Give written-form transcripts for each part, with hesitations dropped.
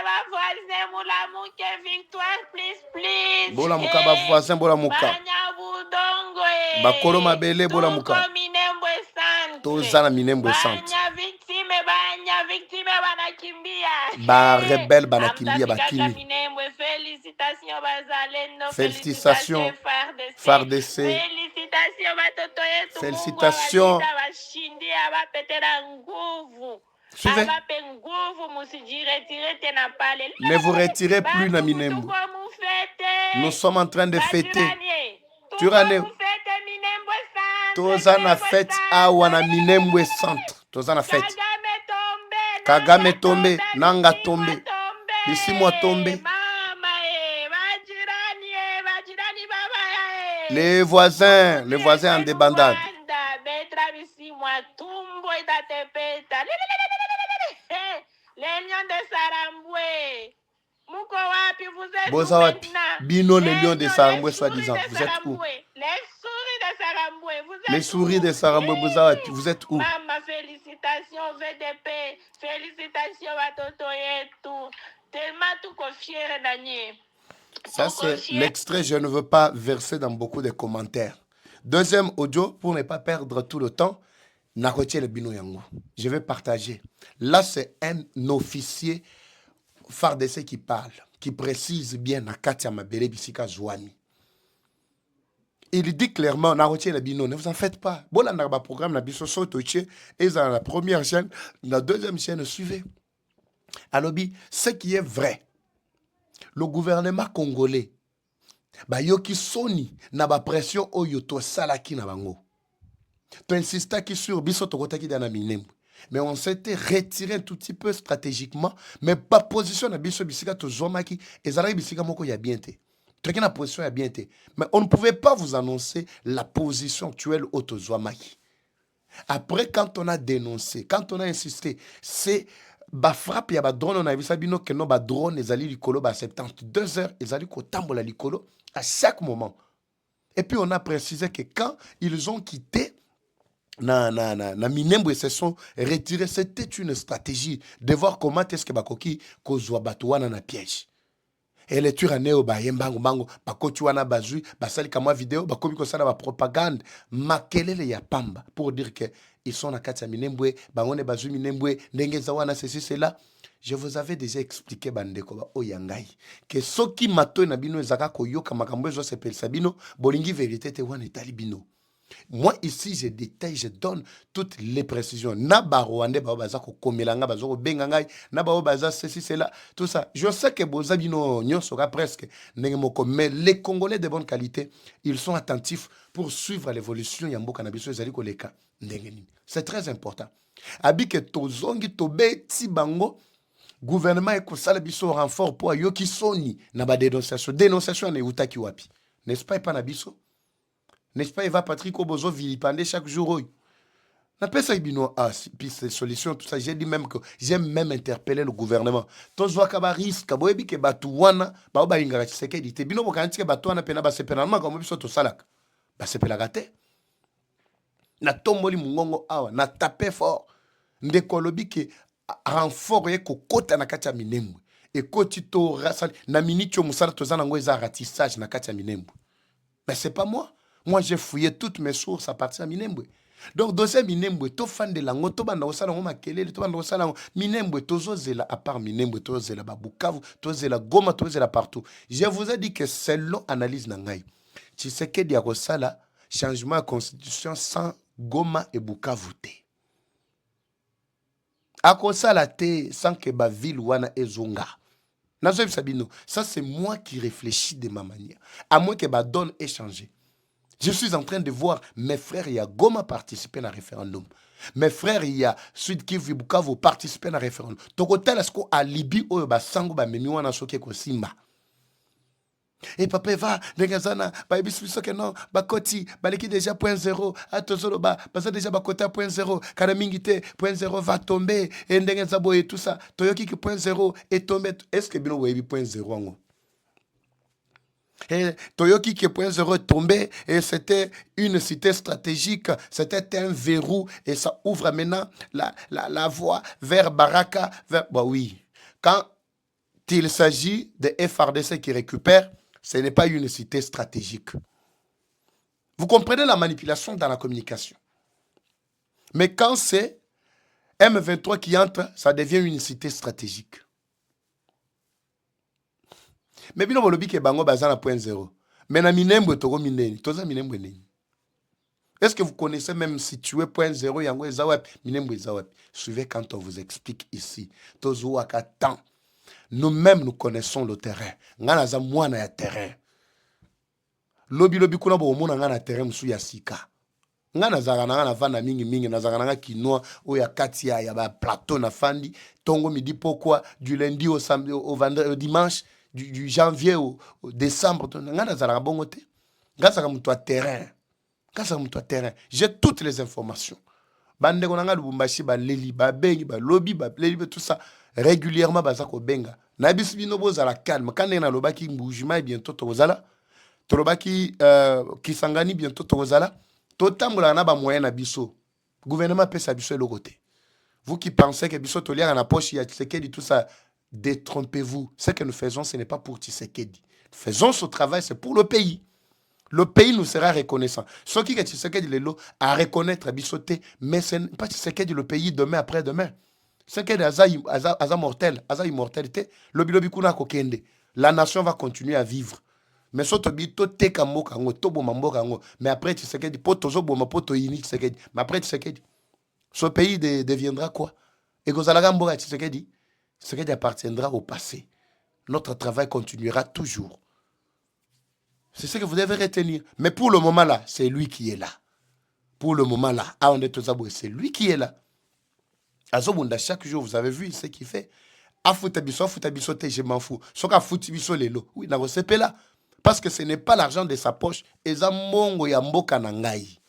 ba voisin moula muke victoire please. Bola muka ba voisin bola muka. Banya budongo Bakolo mabele bola muka. Tuko Minembwe centre. Tozana Minembwe centre. Banya victime banakimbia. Ba rebelle banakimbia bakini. Minembwe félicitations bazalendo. Félicitations FARDC. Félicitations batoto yetu. Félicitations. Bashindi abapetera nguvu. Suivez. Ne vous retirez plus na Minembwe. Nous sommes en train de fêter. Turane. Tozana fête awa na Minembwe centre. Tozana fête. Kagame tombe, Nanga tombe. Bisimwa tombe. Les voisins en débandade. Les lions de Saramboué. Bozawapi. Bino les lions de Saramboué soi-disant. Vous êtes où? Les souris de Saramboué. Les souris de Saramboué, Bozawapi. Vous êtes où? Maman, félicitations VDP. Félicitations à Toto et tout. Tellement tout confier, Daniel. Ça, c'est l'extrait. Je ne veux pas verser dans beaucoup de commentaires. Deuxième audio, pour ne pas perdre tout le temps. Nakotie le Bino Yango. Je vais partager. Là, c'est un officier FARDC qui parle, qui précise bien Nakatia Mabele Bisika Zouani. Il dit clairement, Nakotie le Bino, ne vous en faites pas. Bon, là, on a un programme, Nabiso Sotoche, et dans la première chaîne, la deuxième chaîne, suivez. Alobi, ce qui est vrai, le gouvernement congolais, ba yoki soni, na ba pression oyoto salaki na bango. Tu insistais sur biso tokotaki dana Minembwe. Mais on s'était retiré un tout petit peu stratégiquement, mais pas position na biso bisika to zomaki ezalaki bisika moko ya bien té. Tokena na position ya bien té. Mais on ne pouvait pas vous annoncer la position actuelle au Tozwamaki. Après, quand on a dénoncé, quand on a insisté, c'est ba frappe ya ba drone on a vu ça bino que non ba drone ezali likolo ba 72 heures ezali ko tambola likolo à chaque moment. Et puis on a précisé que quand ils ont quitté na Minembwe se sont retirés, c'était une stratégie de voir comment est-ce que bakoki kozwa batuana na piège. Et les turaneo ba yembango bango bakotuana bazui basali kama vidéo bakomi ko sala ba propagande makelele ya pamba pour dire que ils sont na kati ya Minembwe bangone bazui Minembwe ndenge zawana ceci cela. Je vous avais déjà expliqué bandeko ba oyangai que soki mato na bino ezaka koyoka makambo ezo sepelisa bino bolingi vérité te wana etali bino. Moi, ici, je détaille, je donne toutes les précisions. Naba Rwandais, baza ko komelanga, baza ko bengangai, naba baza ceci, cela, tout ça. Je sais que Bozabino nyon sera presque nengemoko, mais les Congolais de bonne qualité, ils sont attentifs pour suivre l'évolution yambo cannabis ezali koleka ndengeni. C'est très important. Abike tozongi tobe tibango gouvernement ekosala biso renfort pour yoki soni na ba dénonciation na utaki wapi. N'est-ce pas na biso? N'est-ce pas, Eva Patrick Obozo vilipendé chaque jour? N'a pas ça, Ibino, puis ces solutions, tout ça. J'ai dit même que j'ai même interpellé le gouvernement. Tozwa kaba risque, boebi ke batuwana, ba oba ingara tseke dite. Bino bokanti ke batuwana pena ba sepenalma comme biso to salak. Ba sepelagate. Na tomboli mungongo awa, na tapé fort. Ndekolobi ke renfort ye kokota na kati ya Minembwe. Et koti to rasali na minitio musala tozana ngo eza ratissage na kati ya Minembwe. Mais c'est pas moi. Moi, j'ai fouillé toutes mes sources à partir de Minembwe. Donc, dans ces Minembwe, tout fan de lango, tout banda osala ngoma kelele, tout banda osala Minembwe, tozo zela à part Minembwe, tozo zela Bukavu, tozo zela Goma, tozo zela partout. Je vous ai dit que selon analyse nangai, Tshisekedi akosala changement de constitution sans Goma et Bukavu te. Akosala te sans que ba ville wana ezonga. Ça, c'est moi qui réfléchis de ma manière. À moins que ba donne ait changé. Je suis en train de voir mes frères, il y a Goma participer à un référendum. Mes frères, il y a Sud Kivu Bukavu participer à un référendum. Tokotel est-ce à Libye ou ba sango ba memi wana soke ko simba. Et papa va dengazana ba ibisu que non ba koti ba leki déjà 0.0 atozolo ba ça déjà ba kota 0.0 kana mingite 0.0 va tomber et ndengazabo et tout ça toyoki ki 0.0 est tombé. Est-ce que bino webi 0.0 ngo? Et Toyoki qui est 0 est tombé et c'était une cité stratégique, c'était un verrou et ça ouvre maintenant la voie vers Baraka, vers... Bah oui, quand il s'agit de FRDC qui récupère, ce n'est pas une cité stratégique. Vous comprenez la manipulation dans la communication. Mais quand c'est M23 qui entre, ça devient une cité stratégique. Mais bino bolobi ke bango bazana point zéro. Mais na Minembwe toko mineni, toza Minembwe neni. Est-ce que vous connaissez même situé point zéro yango ezawep, Minembwe ezawep. Suivez quand on vous explique ici. Tozo wakatan. Nous-mêmes nous connaissons le terrain. Ngana za mwana ya terrain. Lobi kuna bo mona ngana terrain musu ya sika. Ngana zaka na vana mingi na zaka na kinoa o ya kati ya ba plateau na fandi tongo midi pourquoi du lundi au samedi au vendredi au dimanche du janvier au décembre ngana zaka bongo te. Ngasa ka mutu a terrain. Ngasa mutu a terrain. J'ai toutes les informations. Bande ko nga Lubumbashi ba leli ba bengi ba lobby ba leli tout ça régulièrement baza ko benga. Na biso bino bozala calme quand na lobaki mbujima bientôt tozala. Tolobaki Kisangani bientôt tozala. Totambola na ba moyen na biso. Gouvernement pesa biso le côté. Vous qui pensez que biso tolia na poche ya Tshisekedi tout ça, détrompez-vous. Ce que nous faisons, ce n'est pas pour Tshisekedi. Faisons ce travail, c'est pour le pays. Le pays nous sera reconnaissant. Ce qui est Tshisekedi lelo à reconnaître bisoté, mais ce n'est pas Tshisekedi le pays demain après demain. C'est que aza mortel, aza immortalité, lobi kuna kokende. La nation va continuer à vivre. Mais soto bito teka mboka ngo tobo mamboka ngo, mais après Tshisekedi poto zo boma poto yini Tshisekedi. Mais après Tshisekedi, ce pays deviendra quoi? Et kozalaga mboka Tshisekedi, Tshisekedi appartiendra au passé. Notre travail continuera toujours. C'est ce que vous devez retenir. Mais pour le moment là, c'est lui qui est là. Pour le moment là, c'est lui qui est là. Azobunda, chaque jour, vous avez vu ce qu'il fait. Afutabiso, je m'en fous. Soka futibiso lelo. Oui, na resepe là. Parce que ce n'est pas l'argent de sa poche. Eza mongo ya mboka na ngai.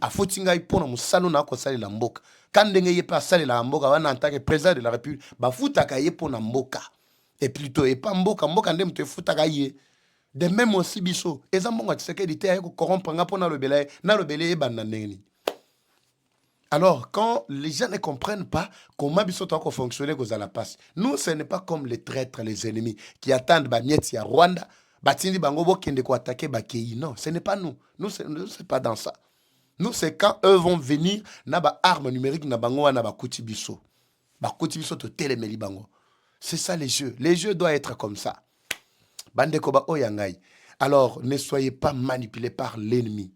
Afuti ngai pona musalo na ko sali la mboka. Kandenge ye pa sali la mboka wana en tant que président de la République, ba futaka ye pona mboka. Et plutôt et pas mboka ndem te futaka ye. De même aussi biso, eza mbongo Tshisekedi te aye ko corrompre nga pona lobele na lobele banda ndeni. Alors, quand les gens ne comprennent pas comment biso doit fonctionner à la passe, nous, ce n'est pas comme les traîtres, les ennemis qui attendent Bamieti à Rwanda, Batindi Bangobo qui ne attaquer Bakei. Non, ce n'est pas nous. Nous, c'est pas dans ça. Nous, c'est quand eux vont venir, na ba arme numérique na bango na ba kuti biso. Ba kuti biso to télémeli bango. C'est ça les jeux. Les jeux doivent être comme ça. Bande koba oyangai. Alors, ne soyez pas manipulés par l'ennemi.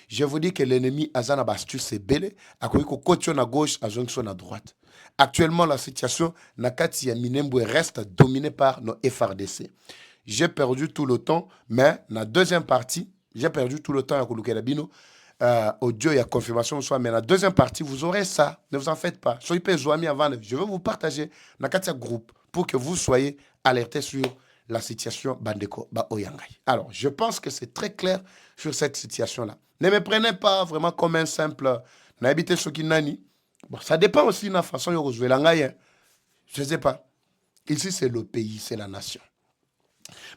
Je vous dis que l'ennemi azana bastu c'est belé, akoiko kocho na gauche, ajonction à droite. Actuellement, la situation nakati ya Minembwe reste dominée par nos FRDC. J'ai perdu tout le temps, mais la deuxième partie, j'ai perdu tout le temps à Kouloukelabino. Audio et à confirmation soit, mais la deuxième partie, vous aurez ça. Ne vous en faites pas. Soyez pas joamis avant. Je vais vous partager nakati groupe pour que vous soyez alertés sur la situation Bandeko Ba Oyangai. Alors, je pense que c'est très clair sur cette situation-là. Ne me prenez pas vraiment comme un simple n'habitez Sokinani. Bon, ça dépend aussi de la façon dont vous jouez l'angaï. Je ne sais pas. Ici, c'est le pays, c'est la nation.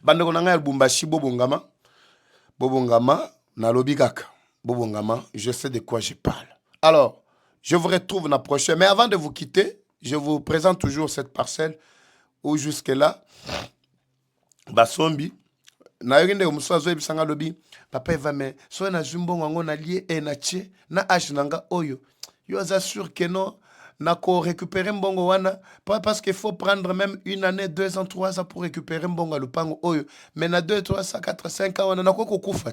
Bandeko Nangaï Bumbashi Bobongama. Bobongama, Nalobigaka. Bobongama, je sais de quoi je parle. Alors, je vous retrouve la prochaine. Mais avant de vous quitter, je vous présente toujours cette parcelle où jusque-là, Basombi, na yende umusazo ebisanga lobi papa eva me so na zumbongo ngo na lie e na che na age nanga oyo yo assure que non na ko récupérer mbongo wana pas parce qu'il faut prendre même une année 2 ans 3 ans pour récupérer mbongo à lupango oyo mais na 2 3 4 5 ans wana na ko kufa.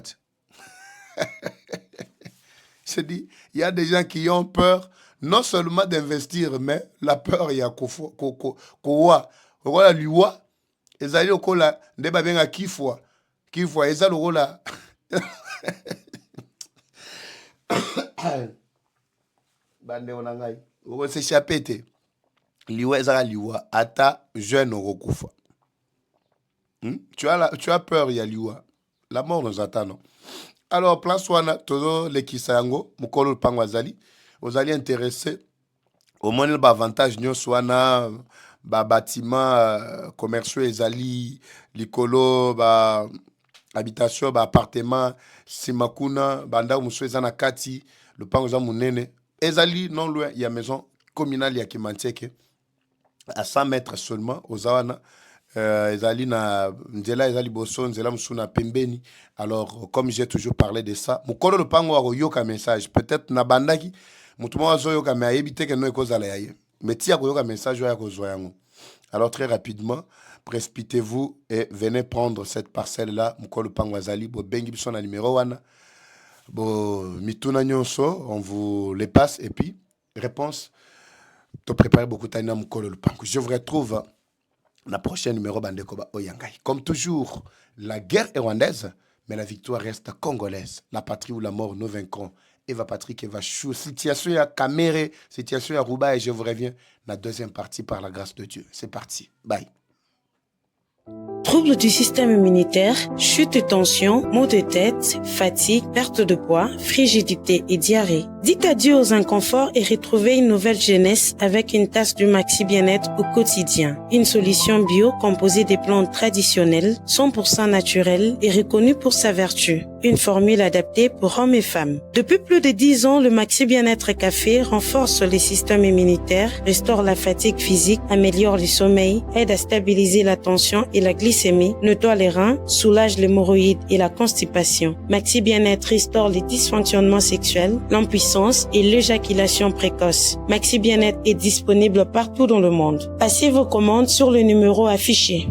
Je dis il y a des gens qui ont peur non seulement d'investir mais la peur il y a ko wa liwa ezali okola nde babenga kifwa ezali okola bande onangai oko se chapete liwa ezala liwa ata jeune okokufa. Tu as peur ya liwa, la mort nous attend non. Alors place wana todo lekisa yango mukolo pango azali ozali intéressé au moins le avantage nyonso wana ba bâtiment commerciaux ezali likolo ba habitation ba appartement simakuna banda muso ezana kati le pango za munene ezali non loin il y a maison communale ya Kimanteke à 100 mètres seulement aux awana ezali na nzela ezali boso nzela musuna pembeni. Alors comme j'ai toujours parlé de ça, mukolo lupango wa koyoka message peut-être na bandaki mutu mwa zo yoka me ayebi te ke no ekozala yaye mais tia koyoka message ya kozwa yango. Alors très rapidement, précipitez-vous et venez prendre cette parcelle là mukolo lupango azali bo bengi biso na numéro wana. Bon, mituna nyonso, on vous les passe et puis réponse. Tu prépares beaucoup de mukolo lupango. Je vous retrouve la prochaine numéro Bandekoba Oyangai. Comme toujours, la guerre est rwandaise, mais la victoire reste congolaise. La patrie ou la mort, nous vaincrons. Eva Patrick, Eva Chou. Situation à Caméré, situation à Rouba et je vous reviens dans la deuxième partie par la grâce de Dieu. C'est parti. Bye. Troubles du système immunitaire, chute de tension, maux de tête, fatigue, perte de poids, frigidité et diarrhée. Dites adieu aux inconforts et retrouvez une nouvelle jeunesse avec une tasse du Maxi Bien-être au quotidien. Une solution bio composée des plantes traditionnelles, 100% naturelles et reconnue pour sa vertu. Une formule adaptée pour hommes et femmes. Depuis plus de 10 ans, le Maxi Bien-être Café renforce les systèmes immunitaires, restaure la fatigue physique, améliore le sommeil, aide à stabiliser la tension et la glycémie, nettoie les reins, soulage l'hémorroïde et la constipation. Maxi Bien-être restaure les dysfonctionnements sexuels, l'impuissance et l'éjaculation précoce. Maxi Bien-être est disponible partout dans le monde. Passez vos commandes sur le numéro affiché.